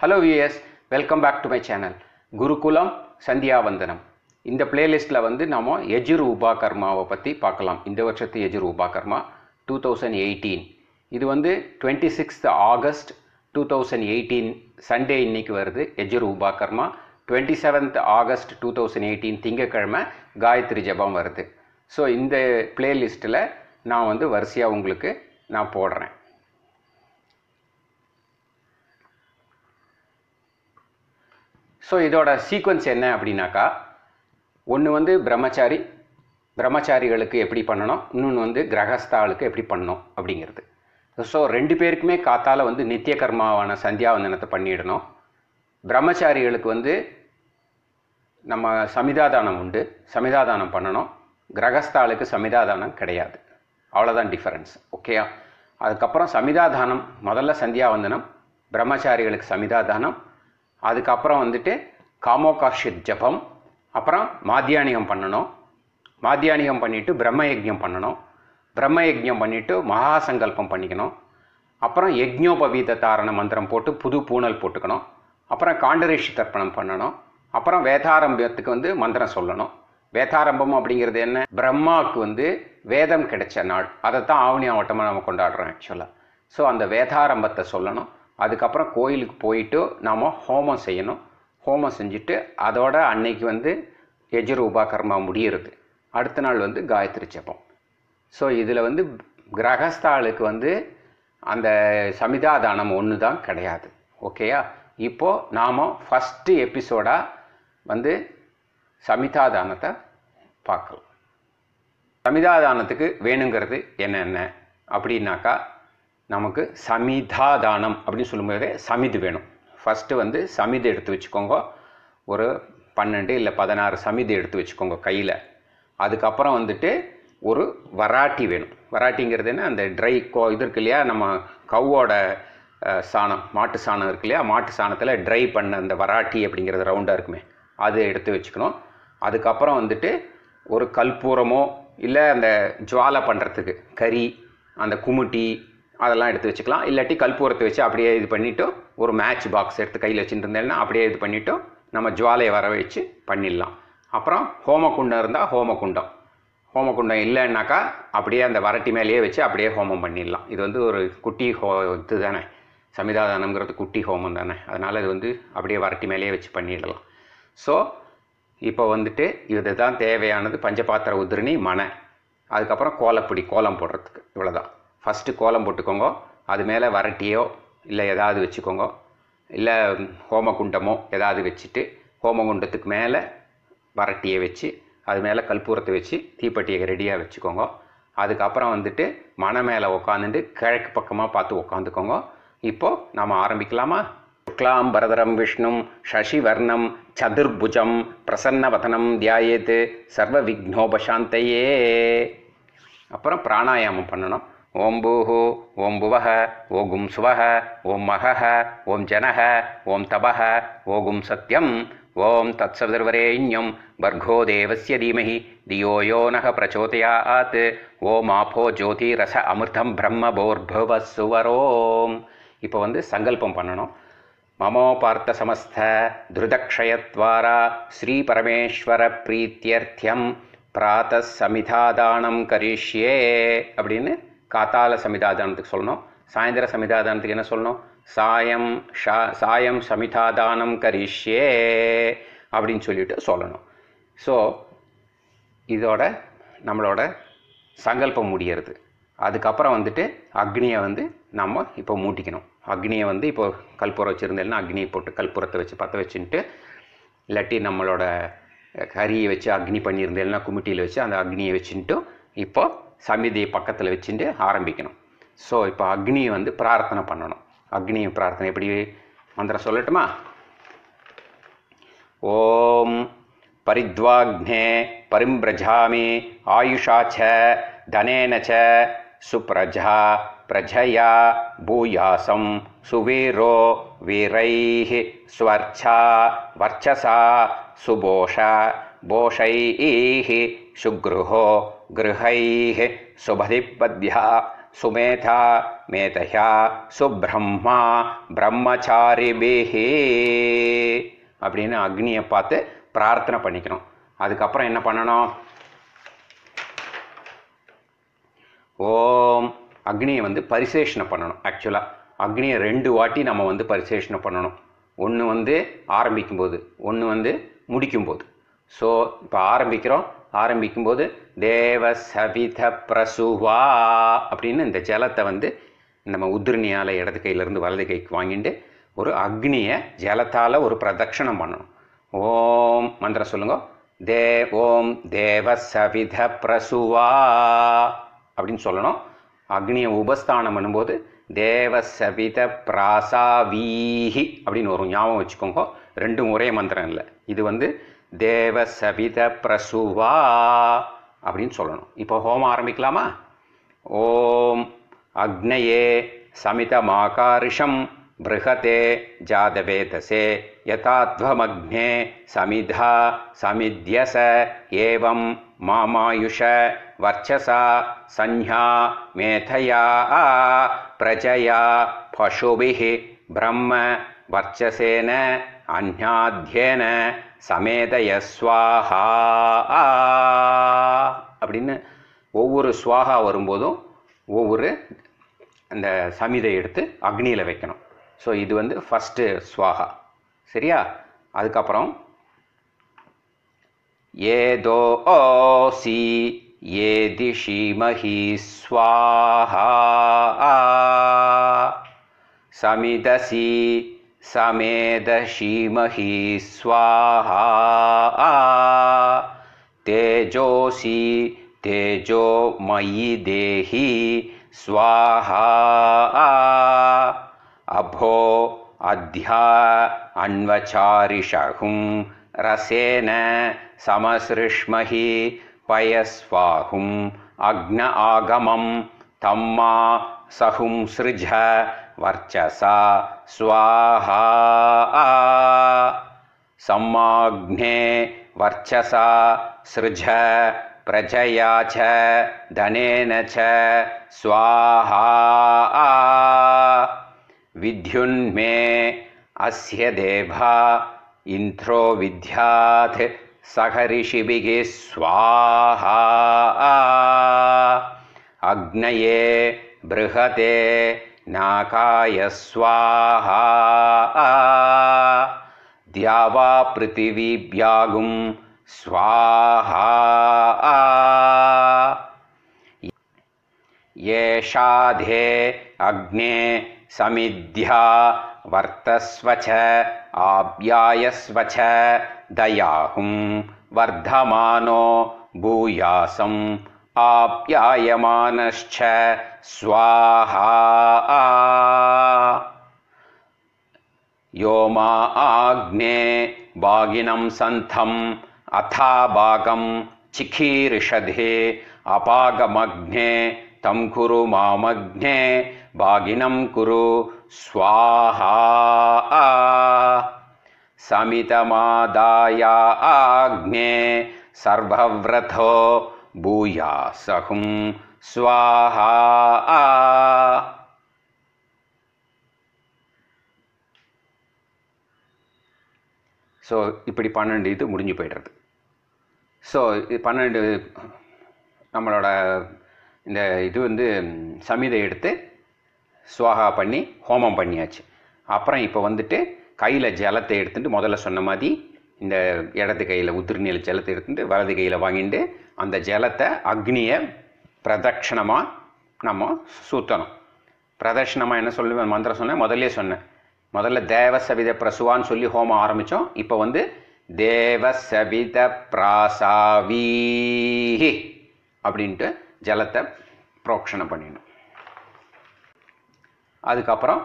Hello viewers, welcome back to my channel. குருகுலம் சந்தியாவந்தனம். இந்த பிளேலிஸ்ட்டில் வந்து நாம் யஜுர் உபாகர்மாவை பற்றி பார்க்கலாம். இந்த வருஷத்து யஜுர் உபாகர்மா 2018. இது வந்து 26th August 2018 சண்டே இன்னைக்கு வருது யஜுர் உபாகர்மா. 27th August 2018 திங்கக்கிழமை காயத்ரி ஜபம் வருது. ஸோ இந்த பிளேலிஸ்ட்டில் நான் வந்து வரிசையாக உங்களுக்கு நான் போடுறேன். ஸோ இதோட சீக்வன்ஸ் என்ன அப்படின்னாக்கா, ஒன்று வந்து பிரம்மச்சாரிகளுக்கு எப்படி பண்ணணும், இன்னொன்று வந்து கிரகஸ்தாளுக்கு எப்படி பண்ணணும் அப்படிங்கிறது. ஸோ ரெண்டு பேருக்குமே காத்தால் வந்து நித்திய கர்மாவான சந்தியாவந்தனத்தை பண்ணிடணும். பிரம்மச்சாரிகளுக்கு வந்து நம்ம சமிதாதானம் உண்டு, சமிதாதானம் பண்ணணும். கிரகஸ்தாளுக்கு சமிதாதானம் கிடையாது. அவ்வளோதான் டிஃபரன்ஸ். ஓகேயா? அதுக்கப்புறம் சமிதாதானம், முதல்ல சந்தியாவந்தனம், பிரம்மச்சாரிகளுக்கு சமிதாதானம், அதுக்கப்புறம் வந்துட்டு காமோகாஷித் ஜபம், அப்புறம் மாத்தியானிகம் பண்ணணும். மாத்தியானிகம் பண்ணிவிட்டு பிரம்மயஜ்யம் பண்ணணும். பிரம்மயஜ்யம் பண்ணிவிட்டு மகாசங்கல்பம் பண்ணிக்கணும். அப்புறம் யஜ்ஞோபவீத தாரண மந்திரம் போட்டு புது பூணல் போட்டுக்கணும். அப்புறம் காண்டரேஷி தர்ப்பணம் பண்ணணும். அப்புறம் வேதாரம்பத்துக்கு வந்து மந்திரம் சொல்லணும். வேதாரம்பம் அப்படிங்கிறது என்ன? பிரம்மாவுக்கு வந்து வேதம் கிடைச்ச நாள், அதை தான் ஆவணி ஆவட்டமாக நம்ம கொண்டாடுறோம் ஆக்சுவலாக. ஸோ அந்த வேதாரம்பத்தை சொல்லணும். அதுக்கப்புறம் கோயிலுக்கு போயிட்டு நாம் ஹோமம் செய்யணும். ஹோமம் செஞ்சுட்டு அதோட அன்னைக்கு வந்து யஜுர் உபாகர்மா முடிகிறது. அடுத்த நாள் வந்து காயத்ரி ஜபம். ஸோ இதில் வந்து கிரகஸ்தாளுக்கு வந்து அந்த சமிதாதானம் ஒன்று தான் கிடையாது. ஓகேயா? இப்போது நாம் ஃபஸ்ட்டு எபிசோடாக வந்து சமிதாதானத்தை பார்க்கலாம். சமிதாதானத்துக்கு வேணுங்கிறது என்னென்ன அப்படின்னாக்கா, நமக்கு சமிதாதானம் அப்படின்னு சொல்லும்போதே சமிது வேணும். ஃபஸ்ட்டு வந்து சமிது எடுத்து வச்சுக்கோங்க. ஒரு 12 இல்லை 16 சமிது எடுத்து வச்சுக்கோங்க கையில். அதுக்கப்புறம் வந்துட்டு ஒரு வராட்டி வேணும். வராட்டிங்கிறது என்ன? அந்த ட்ரை இது இருக்கு இல்லையா, நம்ம கவ்வோட சாணம், மாட்டு சாணம் இருக்கு இல்லையா, மாட்டு சாணத்தில் ட்ரை பண்ண அந்த வராட்டி அப்படிங்கிறது ரவுண்டாக இருக்குமே, அது எடுத்து வச்சுக்கணும். அதுக்கப்புறம் வந்துட்டு ஒரு கற்பூரமோ இல்லை அந்த ஜுவாலை பண்ணுறதுக்கு கறி, அந்த குமுட்டி, அதெல்லாம் எடுத்து வச்சுக்கலாம். இல்லாட்டி கற்பூரத்தை வச்சு அப்படியே இது பண்ணிவிட்டு ஒரு மேட்ச் பாக்ஸ் எடுத்து கையில் வச்சுட்டு இருந்தேன்னா அப்படியே இது பண்ணிவிட்டு நம்ம ஜுவாலையை வர வச்சு பண்ணிடலாம். அப்புறம் ஹோமகுண்டம் இருந்தால் ஹோமகுண்டம், ஹோமகுண்டம் இல்லைன்னாக்கா அப்படியே அந்த வரட்டி மேலேயே வச்சு அப்படியே ஹோமம் பண்ணிடலாம். இது வந்து ஒரு குட்டி இது தானே, சமிதாதானங்கிறது குட்டி ஹோமம் தானே, அதனால் இது வந்து அப்படியே வரட்டி மேலேயே வச்சு பண்ணிடலாம். ஸோ இப்போ வந்துட்டு இது தான் தேவையானது. பஞ்சபாத்திர உதிரணி, மனை, அதுக்கப்புறம் கோலப்பொடி, கோலம் போடுறதுக்கு இவ்வளோதான். ஃபஸ்ட்டு கோலம் போட்டுக்கோங்க. அது மேலே வரட்டியோ இல்லை ஏதாவது வச்சுக்கோங்க, இல்லை ஹோமகுண்டமோ ஏதாவது வச்சுட்டு ஹோமகுண்டத்துக்கு மேலே வரட்டியை வச்சு அது மேலே கற்பூரத்தை வச்சு தீப்பெட்டியை ரெடியாக வச்சுக்கோங்க. அதுக்கப்புறம் வந்துட்டு மனை மேலே உட்காந்துட்டு கிழக்கு பக்கமாக பார்த்து உட்காந்துக்கோங்க. இப்போது நாம் ஆரம்பிக்கலாமா? சுக்லாம் பரதரம் விஷ்ணும் சசிவர்ணம் சதுர்புஜம் பிரசன்னவதனம் தியாயேத் சர்வ விக்னோபசாந்தையே. அப்புறம் பிராணாயாமம் பண்ணணும். ஓம் பூஹு, ஓம் புவஹ, ஓகும் சுவஹ, ஓம் மகஹ, ஓம் ஜனஹ, ஓம் தபஹ, ஓகும் சத்யம், ஓம் தத்சவிதுர்வரேண்யம் பர்கோ தேவஸ்ய தீமஹி தியோ யோ நஹ பிரச்சோதயாத், ஓம் ஆபோ ஜோதிரச அமிர்தம் பிரம்ம போர்புவ சுவரோம். இப்போ வந்து சங்கல்பம் பண்ணணும். மமோ பார்த்த சமஸ்த திருதக்ஷயத்வாரா ஸ்ரீ பரமேஸ்வர பிரீத்தியர்த்தியம் பிராத சமிதாதானம் கரிஷ்யே அப்படின்னு காத்தால சமிதாதானத்துக்கு சொல்லணும். சாயந்தர சமிதாதானத்துக்கு என்ன சொல்லணும்? சாயம் சமிதாதானம் கரிஷ்யே அப்படின்னு சொல்லிட்டு சொல்லணும். ஸோ இதோட நம்மளோட சங்கல்பம் முடியறது. அதுக்கப்புறம் வந்துட்டு அக்னியை வந்து நம்ம இப்போ மூட்டிக்கணும். அக்னியை வந்து இப்போ கற்பூரம் வச்சுருந்தேன்னா அக்னியை போட்டு கற்பூரத்தை வச்சு பற்ற வச்சுட்டு, இல்லாட்டி நம்மளோட கறியை வச்சு அக்னி பண்ணியிருந்தேன்னா குமிட்டியில் வச்சு அந்த அக்னியை வச்சுட்டு இப்போ சமிதியை பக்கத்தில் வச்சுட்டு ஆரம்பிக்கணும். ஸோ இப்போ அக்னியை வந்து பிரார்த்தனை பண்ணணும். அக்னியை பிரார்த்தனை எப்படி மந்திரம் சொல்லட்டுமா? ஓம் பரித்வாக்னே பரிம்பிரஜாமி ஆயுஷாச்ச தனேனச்ச சுப்ரஜா பிரஜயா பூயாசம் சுவீரோ வீரைஹ ஸ்வர்ச்சா வர்ச்சசா சுபோஷ போஷைஹ சுக்ருஹோ கிருஹைஹ சுபதிப்பத்யா சுமேதா மேதயா சுப்ரம்மா பிரம்மச்சாரிபிஹி அப்படின்னு அக்னியை பார்த்து பிரார்த்தனை பண்ணிக்கணும். அதுக்கப்புறம் என்ன பண்ணணும்? ஓம் அக்னியை வந்து பரிசேஷனை பண்ணணும். ஆக்சுவலாக அக்னியை 2 வாட்டி நம்ம வந்து பரிசேஷனை பண்ணணும். ஒன்று வந்து ஆரம்பிக்கும்போது, ஒன்று வந்து முடிக்கும்போது. ஸோ இப்போ ஆரம்பிக்கும்போது தேவ சவித பிரசுவா அப்படின்னு இந்த ஜலத்தை வந்து நம்ம உதிரணியால் இடது கையிலேருந்து வலது கைக்கு வாங்கிட்டு ஒரு அக்னியை ஜலத்தால் ஒரு பிரதட்சணம் பண்ணணும். ஓம் மந்திரம் சொல்லுங்க. ஓம் தேவ சவித பிரசுவா அப்படின்னு சொல்லணும். அக்னியை உபஸ்தானம் பண்ணும்போது தேவ சவித பிராசாவீஹி அப்படின்னு வரும். ஞாபகம் வச்சுக்கோங்க, 2 ஒரே மந்திரம் இல்லை. இது வந்து தேவ சவித பிரசுவா அப்படின்னு சொல்லணும். இப்போ ஹோமம் ஆரம்பிக்கலாமா? ஓம் அக்னயே சமிதமாகாரிஷம் பிருஹதே ஜாதவேதசே யதாத்வமக்னே சமிதா சமித்யச ஏவம் மாமாயுஷ வர்ச்சசா சஞ்ஞா மேதயா பிரஜயா பசுபிஹி பிரம்ம வர்ச்சசேன அந்யாத்யேன சமேதய ஸ்வாஹா அப்படின்னு ஒவ்வொரு ஸ்வாஹா வரும்போதும் ஒவ்வொரு அந்த சமிதை எடுத்து அக்னியில் வைக்கணும். ஸோ இது வந்து ஃபஸ்ட்டு ஸ்வாஹா. சரியா? அதுக்கப்புறம் ஏதோ ஓசி ஏதிஷிமஹி ஸ்வாஹா சமிதசி சமேதஷிமஹி ஸ்வாஹா தேஜோசி தேஜோ மயி தேஹி ஸ்வாஹா அபோ அத்யா அன்வச்சாரிஷகும் ரசேன சமஸ்ருஷ்மஹி பயஸ்வாஹும் அக்ன ஆகமம் தம்மா சஹும் ஸ்ருஜ வர்ச்சசா ஸ்வாஹா சம்மாக்னே வர்ச்சசா ஸ்ருஜ பிரஜயா ச தனேன ச ஸ்வாஹா வித்யுன்மே அஸ்ய தேவா இந்திரோ வித்யாத் சகரிஷிபிகி ஸ்வாஹா அக்னயே பிருஹதே நாகாய ஸ்வாஹா தியாவா பிருத்திவிப்யாகும் ஸ்வாஹா ஏஷாதே அக்னே சமித்யா வர்த்தஸ்வச்ச ஆப்யாயஸ்வச்ச தயாஹும் வர்தமானோ பூயாசம் ஆப்யாயமானஸ்ச ஸ்வாஹா யோமா ஆக்னே பாகினம் சந்தம் அதா பாகம் சிகீரிஷதே அபாகமக்னே தம் குரு மாமக்னே பாகினம் குரு ஸ்வாஹா சமிதமாதாய ஆக்னே சர்வவ்ரதோ பூயாசஹும் ஸ்வாஹா ஸோ இப்படி 12 இது முடிஞ்சு போய்டுறது. ஸோ 12 நம்மளோட இந்த இது வந்து சமிதை எடுத்து ஸ்வாஹா பண்ணி ஹோமம் பண்ணியாச்சு. அப்புறம் இப்போ வந்துட்டு கையில் ஜலத்தை எடுத்துகிட்டு முதல்ல சொன்ன மாதிரி இந்த இடது கையில் உதிர்நீல ஜலத்தை எடுத்துகிட்டு வலது கையில் வாங்கிட்டு அந்த ஜலத்தை அக்னியை பிரதட்சணமாக நம்ம சுற்றணும். பிரதட்சணமாக என்ன சொல்லுவேன் மந்திரம் சொன்னேன், முதல்லே சொன்னேன். முதல்ல தேவ சவித பிரசுவான்னு சொல்லி ஹோமம் ஆரம்பித்தோம். இப்போ வந்து தேவ சவித பிராசாவீஹி அப்படின்ட்டு ஜலத்தை புரோக்ஷணம் பண்ணிடணும். அதுக்கப்புறம்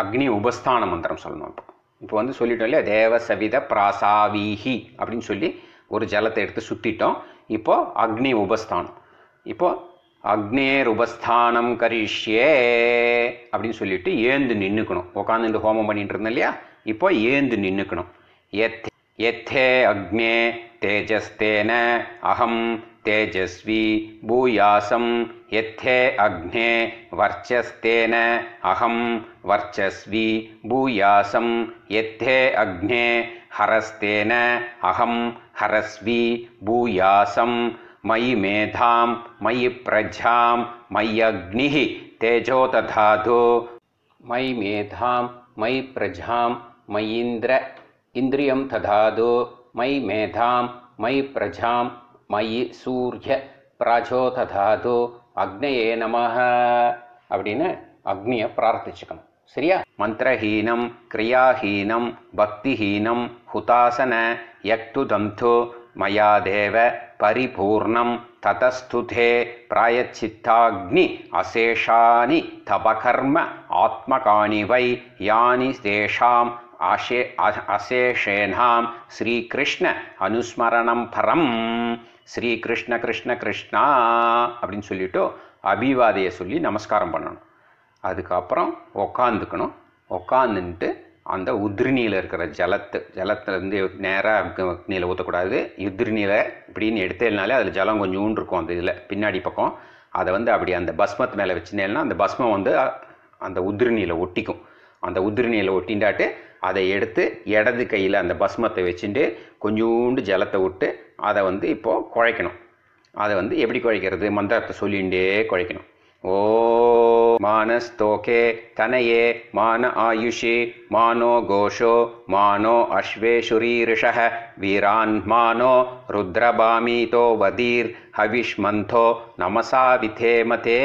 அக்னி உபஸ்தான மந்திரம் சொல்லணும். இப்போ வந்து சொல்லிட்டோம் இல்லையா, தேவ சவித பிராசாவீஹி அப்படின்னு சொல்லி ஒரு ஜலத்தை எடுத்து சுற்றிட்டோம். இப்போது அக்னி உபஸ்தானம். இப்போது அக்னேர் உபஸ்தானம் கரிஷ்யே அப்படின்னு சொல்லிட்டு ஏந்து நின்றுக்கணும். உட்காந்து ஹோமம் பண்ணிட்டு இருந்தோம் இல்லையா, இப்போ ஏந்து நின்றுக்கணும். எத்தே அக்னே தேஜஸ்தேன அகம் तेजस्वी भूयासं यत्थे अग्ने वर्चस्तेन अहं वर्चस्वी भूयासं यत्थे अग्ने हरस्तेन अहं हरस्वी भूयासं मयि मेधां मयि प्रजां मय्यग्निः तेजो दधातु मयि मेधां मयि प्रजां इन्द्रियं दधातु मयि मेधां मयि प्रजां मयि सूर्य प्राचोदधातु अग्नये नमः அப்படின்னு அக்னியை பிரார்த்திச்சுக்கணும். சரியா? மந்திரஹீனம் கிரியாஹீனம் பக்திஹீனம் ஹுதாசன யக்துதம்து மயா தேவ பரிபூர்ணம் ததஸ்துதே பிராயச்சித்தாக்னி அசேஷானி தபகர்ம ஆத்மகானி வை யானி தேஷாம் அசேஷேனாம் ஸ்ரீகிருஷ்ண அனுஸ்மரணம் பரம். ஸ்ரீகிருஷ்ண கிருஷ்ண கிருஷ்ணா அப்படின்னு சொல்லிட்டு அபிவாதையை சொல்லி நமஸ்காரம் பண்ணணும். அதுக்கப்புறம் உக்காந்துக்கணும். உக்காந்துன்ட்டு அந்த உத்ரிணியில் இருக்கிற ஜலத்துலேருந்து நேராக அக்னியில் ஊற்றக்கூடாது. உத்ரிணியில் இப்படின்னு எடுத்தேனாலே அதில் ஜலம் கொஞ்சம் இருக்கும். அந்த இதில் பின்னாடி பக்கம் அதை வந்து அப்படி அந்த பஸ்மத்து மேலே வச்சுனேன்னா அந்த பஸ்மம் வந்து அந்த உத்ரிணியில் ஒட்டிக்கும். அந்த உத்ரிணியில் ஒட்டிண்டாட்டு அதை எடுத்து இடது கையில் அந்த பஸ்மத்தை வச்சுட்டு கொஞ்சோண்டு ஜலத்தை விட்டு அதை வந்து இப்போது குழைக்கணும். அதை வந்து எப்படி குழைக்கிறது? மந்திரத்தை சொல்லிகிட்டே குழைக்கணும். ஓ மானஸ்தோகே தனயே மான ஆயுஷி மானோ கோஷோ மானோ அஸ்வேஷுரீரிஷः வீரான் மானோ ருத்ரபாமீதோ வதீர் ஹவிஷ்மந்தோ நமசா விதேமதே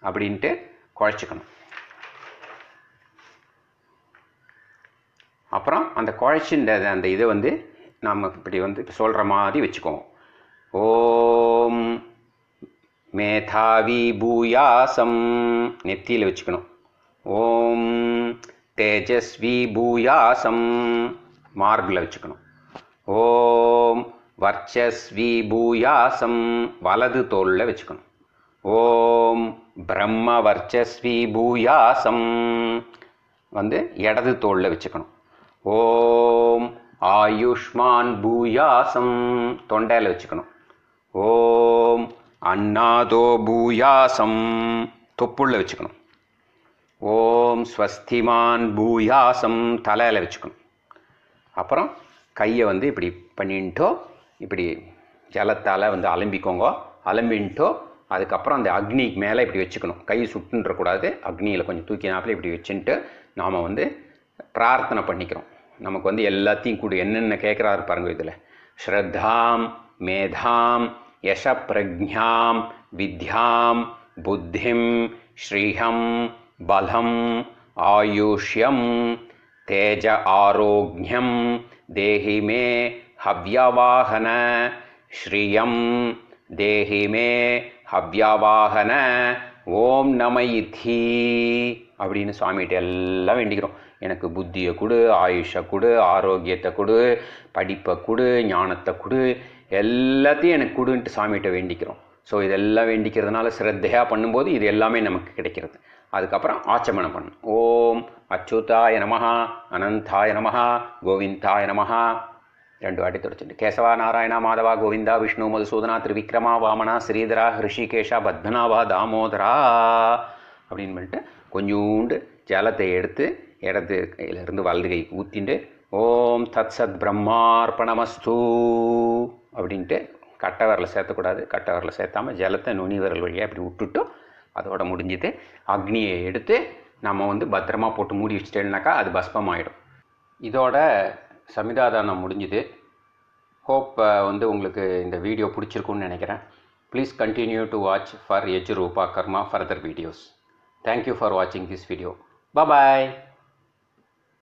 அப்படின்ட்டு குழைச்சிக்கணும். அப்புறம் அந்த குழைச்சின்ற அந்த இதை வந்து நாம் இப்படி வந்து சொல்கிற மாதிரி வச்சுக்குவோம். ஓம் மேதாவி பூயாசம் நெத்தியில் வச்சுக்கணும். ஓம் தேஜஸ்வி பூயாசம் மார்பில் வச்சுக்கணும். ஓம் வர்ச்சஸ்வி பூயாசம் வலது தோளில் வச்சுக்கணும். ஓம் பிரம்ம வர்ச்சஸ்வி பூயாசம் வந்து இடது தோளில் வச்சுக்கணும். ஓம் ஆயுஷ்மான் பூயாசம் தொண்டையில் வச்சுக்கணும். ஓம் அன்னாதோ பூயாசம் தொப்புள்ள வச்சுக்கணும். ஓம் ஸ்வஸ்திமான் பூயாசம் தலையில் வச்சுக்கணும். அப்புறம் கையை வந்து இப்படி பண்ணிட்டோ இப்படி ஜலத்தால் வந்து அலம்பிக்கோங்க. அலம்பின்ட்டோ அதுக்கப்புறம் அந்த அக்னிக்கு மேலே இப்படி வச்சுக்கணும். கை சுட்டுன்றக்கூடாது. அக்னியில் கொஞ்சம் தூக்கினாப்பில் இப்படி வச்சுட்டு நாம் வந்து பிரார்த்தனை பண்ணிக்கிறோம். நமக்கு வந்து எல்லாத்தையும் கூட என்னென்ன கேட்குறாரு பாருங்க. இதில் ஸ்ரத்தாம் மேதாம் யச பிரஜாம் வித்யாம் புத்திம் ஸ்ரீஹம் பலம் ஆயுஷ்யம் தேஜ ஆரோக்யம் தேஹி மே ஹவ்யவாஹன ஸ்ரீயம் தேஹி மே ஹவ்யவாஹன ஓம் நம இத்தி அப்படின்னு சுவாமிகிட்ட எல்லாம் வேண்டிக்கிறோம். எனக்கு புத்தியை கொடு, ஆயுஷை கொடு, ஆரோக்கியத்தை கொடு, படிப்பை கொடு, ஞானத்தை கொடு, எல்லாத்தையும் எனக்கு கொடுன்ட்டு சாமிகிட்ட வேண்டிக்கிறோம். ஸோ இதெல்லாம் வேண்டிக்கிறதுனால ஸ்ரத்தையாக பண்ணும்போது இது எல்லாமே நமக்கு கிடைக்கிறது. அதுக்கப்புறம் ஆச்சமனம் பண்ணணும். ஓம் அச்சுதாய நமஹா அனந்தாய நமஹா கோவிந்தாய நமஹா 2 வாட்டி தொடச்சிட்டு கேசவா நாராயணா மாதவா கோவிந்தா விஷ்ணு மதுசூதனா திரிவிக்ரமா வாமனா ஸ்ரீதரா ஹிருஷிகேஷா பத்மநாபா தாமோதரா அப்படின்னு பண்ணிட்டு கொஞ்சோண்டு ஜலத்தை எடுத்து இடது கையிலேருந்து வலது கைக்கு ஊற்றிட்டு ஓம் தத் சத் பிரம்மார்ப்பணமஸ்து அப்படின்ட்டு கட்டை விரலை சேர்த்தக்கூடாது. கட்டை விரலை சேர்த்தாமல் ஜலத்தை நுனி விரல் வழியாக இப்படி விட்டுட்டு அதோட முடிஞ்சுது. அக்னியை எடுத்து நம்ம வந்து பத்திரமா போட்டு மூடி வச்சுட்டேன்னாக்கா அது பஸ்பம் ஆகிடும். இதோட சமிதாதானம் முடிஞ்சுது. ஹோப் வந்து உங்களுக்கு இந்த வீடியோ பிடிச்சிருக்குன்னு நினைக்கிறேன். Please continue to watch for Yajrupa Karma further videos. Thank you for வாட்சிங் திஸ் வீடியோ. Bye-bye.